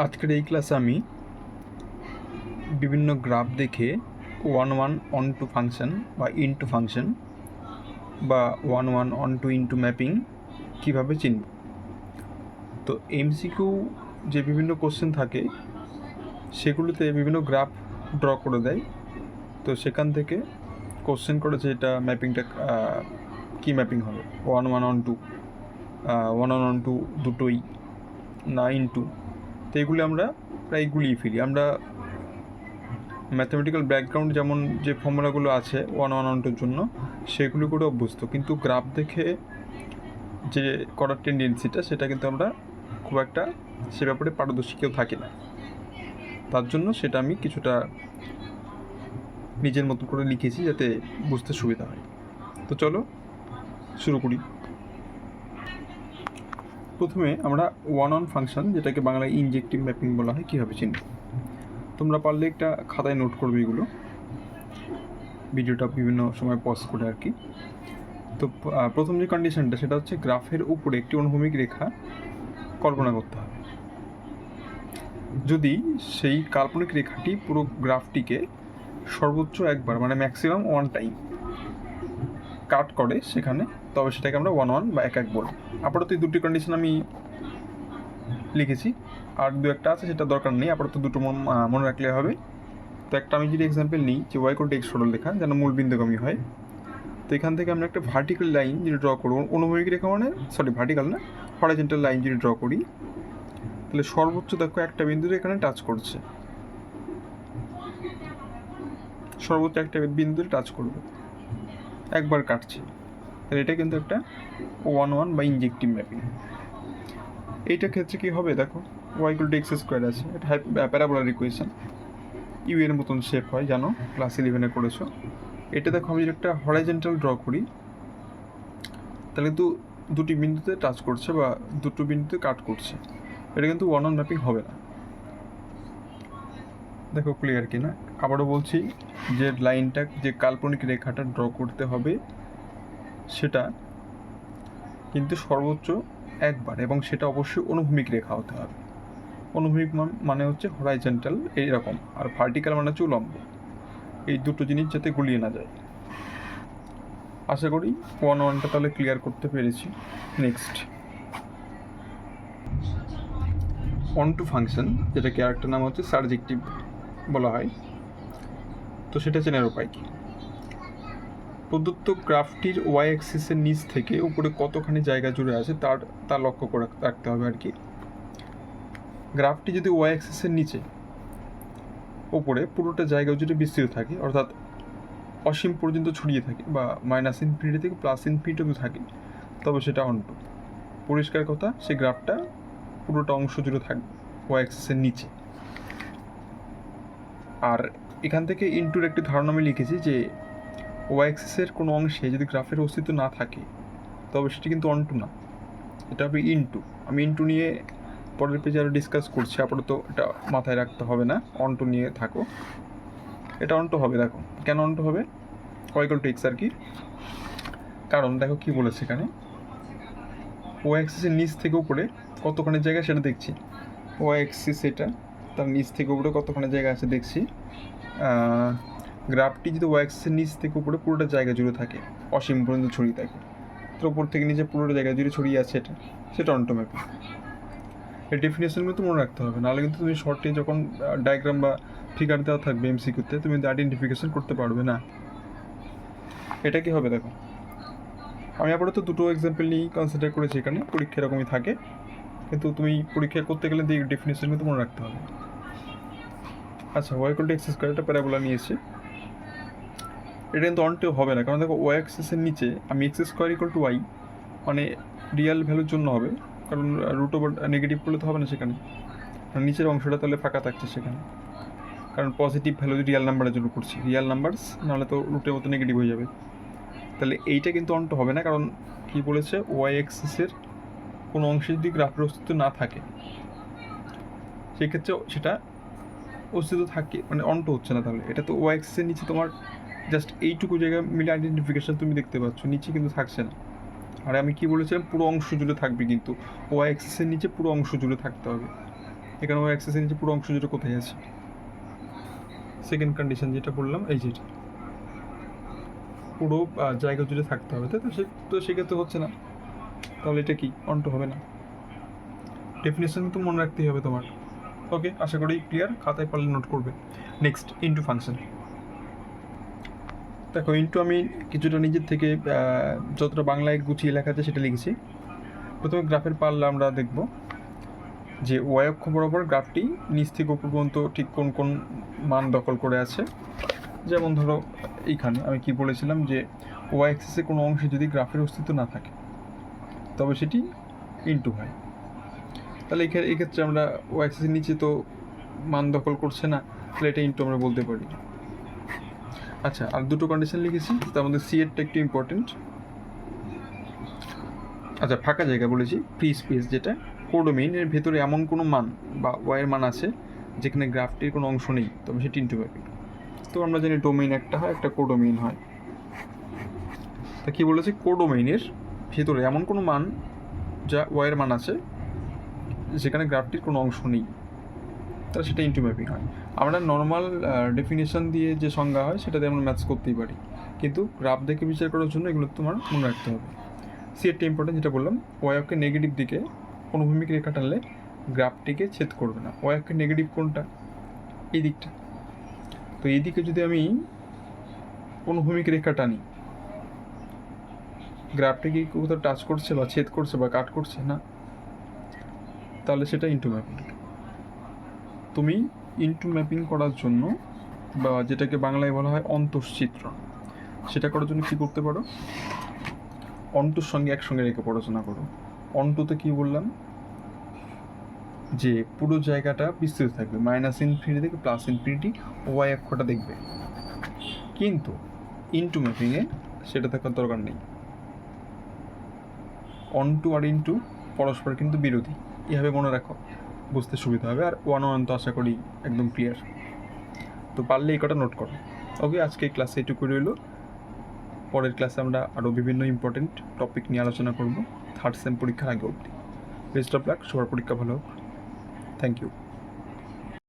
আজকের এই ক্লাসে আমি বিভিন্ন গ্রাফ দেখে অন টু ফাংশন বা ইনটু ফাংশন বা অন টু ইনটু ম্যাপিং কীভাবে চিনব। তো এমসিকিউ যে বিভিন্ন কোশ্চেন থাকে সেগুলোতে বিভিন্ন গ্রাফ ড্র করে দেয়, তো সেখান থেকে কোশ্চেন করে যে এটা ম্যাপিংটা কী ম্যাপিং হবে, অন টু দুটোই না ইনটু। তো এগুলি আমরা প্রায় গুলিয়ে ফেলি। আমরা ম্যাথমেটিক্যাল ব্যাকগ্রাউন্ড যেমন যে ফর্মুলাগুলো আছে অন টুর জন্য সেগুলো করে অভ্যস্ত, কিন্তু গ্রাফ দেখে যে করার টেন্ডেন্সিটা সেটা কিন্তু আমরা খুব একটা সে ব্যাপারে পারদর্শী কেউ থাকি না। তার জন্য সেটা আমি কিছুটা নিজের মতো করে লিখেছি যাতে বুঝতে সুবিধা হয়। তো চলো শুরু করি। প্রথমে আমরা অন ফাংশন, যেটাকে বাংলায় ইনজেক্টিভ ম্যাপিং বলা হয়, কীভাবে চিনব। তোমরা পারলে একটা খাতায় নোট করবে এগুলো, ভিডিওটা বিভিন্ন সময় পজ করে আর কি। তো প্রথম যে কন্ডিশনটা সেটা হচ্ছে গ্রাফের উপরে একটি অনুভূমিক রেখা কল্পনা করতে হবে। যদি সেই কাল্পনিক রেখাটি পুরো গ্রাফটিকে সর্বোচ্চ একবার মানে ম্যাক্সিমাম ওয়ান টাইম কাট করে সেখানে, তবে সেটাকে আমরা ওয়ান বা এক বলব। আপাতত এই দুটি কন্ডিশন আমি লিখেছি, আর দু একটা আছে সেটা দরকার নেই, আপাতত দুটো মনে রাখলে হবে। তো একটা আমি যদি এক্সাম্পল নিই যে ওয়াই কোড এক্স সরল লেখা যেন মূল বিন্দুগামী হয়। তো এখান থেকে আমরা একটা ভার্টিক্যাল লাইন যদি ড্র করবো, অনুভূমিক রেখা মানে ভার্টিক্যাল না, হরাইজন্টাল লাইন যদি ড্র করি, তাহলে সর্বোচ্চ দেখো একটা বিন্দুতে এখানে টাচ করছে, সর্বোচ্চ একটা বিন্দুতে টাচ করবে, একবার কাটছে। তাহলে এটা কিন্তু একটা ওয়ান বা ইনজেক্টিভ ম্যাপিং। এইটার ক্ষেত্রে কী হবে দেখো, y equal to x square আছে, এটা প্যারাবোলার ইকুয়েশন, ইউ এর মতন শেপ হয়, জানো ক্লাস 11-এ করেছো। এটা দেখো আমি যদি একটা হরাইজন্টাল ড্র করি তাহলে কিন্তু দুটি বিন্দুতে টাচ করছে বা দুটো বিন্দুতে কাট করছে, এটা কিন্তু ওয়ান ম্যাপিং হবে না। দেখো ক্লিয়ার কি না? আবারও বলছি, যে লাইনটা, যে কাল্পনিক রেখাটা ড্র করতে হবে সেটা কিন্তু সর্বোচ্চ একবার, এবং সেটা অবশ্যই অনুভূমিক রেখা হতে হবে। অনুভূমিক মানে হচ্ছে হরাইজন্টাল এইরকম, আর ভার্টিক্যাল মানে হচ্ছে উলম্ব। এই দুটো জিনিস যাতে গুলিয়ে না যায়। আশা করি ওয়ানটা তাহলে ক্লিয়ার করতে পেরেছি। নেক্সট অন টু ফাংশন, যেটাকে আরেকটা নাম হচ্ছে সার্জেক্টিভ বলা হয়। তো সেটা চেনার উপায় কি? প্রদত্ত গ্রাফটির ওয়াই অ্যাক্সিসের নিচ থেকে উপরে কতখানি জায়গা জুড়ে আছে তার লক্ষ্য করে রাখতে হবে আর কি। গ্রাফটি যদি ওয়াই অ্যাক্সিসের নিচে উপরে পুরোটা জায়গা জুড়ে বিস্তৃত থাকে, অর্থাৎ অসীম পর্যন্ত ছড়িয়ে থাকে, বা মাইনাস ইনফিনিটি থেকে প্লাস ইনফিনিটি থাকে, তবে সেটা অন টু। পরিষ্কার কথা, সেই গ্রাফটা পুরোটা অংশ জুড়ে থাকবে ওয়াই অ্যাক্সিসের নিচে। আর এখান থেকে ইনটুর একটি ধারণা আমি লিখেছি যে ওয়াই অ্যাক্সিসের কোনো অংশে যদি গ্রাফের অস্তিত্ব না থাকে তবে সেটি কিন্তু অন টু না, এটা হবে ইনটু। আমি ইনটু নিয়ে পরের পেজে আরও ডিসকাস করছি, আপাতত এটা মাথায় রাখতে হবে না, অন টু নিয়ে থাকো। এটা অন টু হবে। দেখো কেন অন টু হবে, ওয়াই ইকুয়াল টু এক্স আর কি। কারণ দেখো কী বলেছে এখানে, ওয়াই অ্যাক্সিসের নিচ থেকে উপরে কতখানি জায়গা সেটা দেখছি। ওয়াই অ্যাক্সিস এটা, তার নিচ থেকে উপরে কতখানি জায়গা আছে দেখছি। গ্রাফটি যদি ওয়াই অ্যাক্সিসের নিচ থেকে উপরে পুরোটা জায়গা জুড়ে থাকে, অসীম পর্যন্ত ছড়িয়ে থাকে, তো উপর থেকে নিচে পুরোটা জায়গা জুড়ে ছড়িয়ে আছে, সেটা অন টু ম্যাপিং। এই ডেফিনেশনগুলো তো মনে রাখতে হবে, নাহলে কিন্তু তুমি শর্টে যখন ডায়াগ্রাম বা ফিগার দেওয়া থাকবে এমসিকিউতে, তুমি আইডেন্টিফিকেশন করতে পারবে না। এটা কি হবে দেখো, আমি আপাতত দুটো এক্সাম্পল নিয়েই কনসিডার করেছি এখানে, পরীক্ষা এরকমই থাকে, কিন্তু তুমি পরীক্ষা করতে গেলে এই ডেফিনেশনগুলো তো মনে রাখতে হবে। আচ্ছা, y equal to x square, একটা প্যারাবোলা নিয়েছে, এটা কিন্তু অন টু হবে না, কারণ দেখো ওয়াই অ্যাক্সিসের নিচে আমি x square equal to y মানে রিয়াল ভ্যালুর জন্য হবে, কারণ রুট ওভার নেগেটিভ করলে তো হবে না সেখানে, নিচের অংশটা তাহলে ফাঁকা থাকছে সেখানে, কারণ পজিটিভ ভ্যালু রিয়াল নাম্বারের জন্য করছি, রিয়াল নাম্বারস নাহলে তো রুটের মতো নেগেটিভ হয়ে যাবে। তাহলে এইটা কিন্তু অন টু হবে না, কারণ কী বলেছে, ওয়াই অ্যাক্সিসের কোনো অংশে যদি গ্রাফের অস্তিত্ব না থাকে সেক্ষেত্রে সেটা অস্তিত্ব থাকে মানে অন টু হচ্ছে না। তাহলে এটা তো ওয়াই অ্যাক্সিসের নিচে তোমার জাস্ট এইটুকু জায়গা মিলে আইডেন্টিফিকেশন তুমি দেখতে পাচ্ছ, নিচে কিন্তু থাকছে না। আর আমি কি বলেছিলাম, পুরো অংশ জুড়ে থাকবে, কিন্তু ওয়াই অ্যাক্সিসের নিচে পুরো অংশ জুড়ে থাকতে হবে। এখানে ওয়াই অ্যাক্সিসের নিচে পুরো অংশ জুড়ে কোথায় আছে? সেকেন্ড কন্ডিশন যেটা বললাম এই যেটা পুরো জায়গা জুড়ে থাকতে হবে, তাই তো সেক্ষেত্রে হচ্ছে না, তাহলে এটা কি অন্টো হবে না। ডেফিনেশন তো মনে রাখতেই হবে তোমার। ওকে, আশা করি ক্লিয়ার, খাতায় পারলে নোট করবে। Next into function. দেখো ইনটু আমি কিছুটা নিজের থেকে যতটা বাংলায় গুছিয়ে লেখা আছে সেটা লিখেছি। প্রথমে গ্রাফের পাল্লা আমরা দেখব যে ওয়াই অক্ষ বরাবর গ্রাফটি নিচ থেকে উপর পর্যন্ত ঠিক কোন কোন মান দখল করে আছে। যেমন ধরো এইখানে আমি কি বলেছিলাম যে ওয়াই অ্যাক্সিসে কোনো অংশে যদি গ্রাফের অস্তিত্ব না থাকে তবে সেটি ইনটু হয়। তাহলে এক্ষেত্রে আমরা ওয়াই অ্যাক্সিসের নিচে তো মান দখল করছে না, তাহলে এটা ইনটু আমরা বলতে পারি। আচ্ছা, আর দুটো কন্ডিশন লিখেছি, তার মধ্যে সি এরটা একটু ইম্পর্টেন্ট। আচ্ছা, ফাঁকা জায়গা বলেছি, ফ্রি স্পেস, যেটা কোডোমেইনের ভেতরে এমন কোনো মান বা ওয়াইয়ের মান আছে যেখানে গ্রাফটির কোনো অংশ নেই, তবে সেটি ইনটু ম্যাপিং। তো আমরা জানি ডোমেইন একটা হয়, একটা কোডোমেইন হয়। তা কী বলেছে, কোডোমেইনের ভেতরে এমন কোনো মান যা ওয়াইয়ের মান আছে যেখানে গ্রাফটির কোনো অংশ নেই, তাহলে সেটা ইনটু ম্যাপিং হয়। আমরা নর্মাল ডেফিনেশন দিয়ে যে সংজ্ঞা হয় সেটাতে আমরা ম্যাথস করতেই পারি, কিন্তু গ্রাফ দেখে বিচার করার জন্য এগুলো তোমার মনে রাখতে হবে। সি একটা ইম্পর্টেন্ট, যেটা বললাম ওয়াই অক্ষের নেগেটিভ দিকে অনুভূমিক রেখা টানলে গ্রাফটিকে ছেদ করবে না। ওয়াই অক্ষের নেগেটিভ কোনটা? এই দিকটা। তো এই দিকে যদি আমি অনুভূমিক রেখা টানি, গ্রাফটিকে কোথাও টাচ করছে বা ছেদ করছে বা কাট করছে না, তাহলে সেটা ইনটু ম্যাপিং। তুমি ইনটু ম্যাপিং করার জন্য বা যেটাকে বাংলায় বলা হয় অন্তঃচিত্রণ, সেটা করার জন্য কী করতে পারো, অন্টুর সঙ্গে একসঙ্গে রেখে পড়াশোনা করো। অন্টুতে কী বললাম যে পুরো জায়গাটা বিস্তৃত থাকবে, মাইনাস ইনফিনিটি থেকে প্লাস ইনফিনিটি ওয়াই অক্ষটা দেখবে, কিন্তু ইনটু ম্যাপিংয়ে সেটা থাকার দরকার নেই। অনটু আর ইনটু পরস্পর কিন্তু বিরোধী, এভাবে মনে রাখো, বুঝতে সুবিধা হবে। আর ওয়ান তো আশা করি একদম ক্লিয়ার, তো পারলে এই কটা নোট করো। ওকে, আজকে ক্লাসে এটুকু রইল। পরের ক্লাসে আমরা আরও বিভিন্ন ইম্পর্টেন্ট টপিক নিয়ে আলোচনা করব থার্ড সেম পরীক্ষার আগে অবধি। বেস্ট অফ লাক, সবার পরীক্ষা ভালো হোক। Thank you.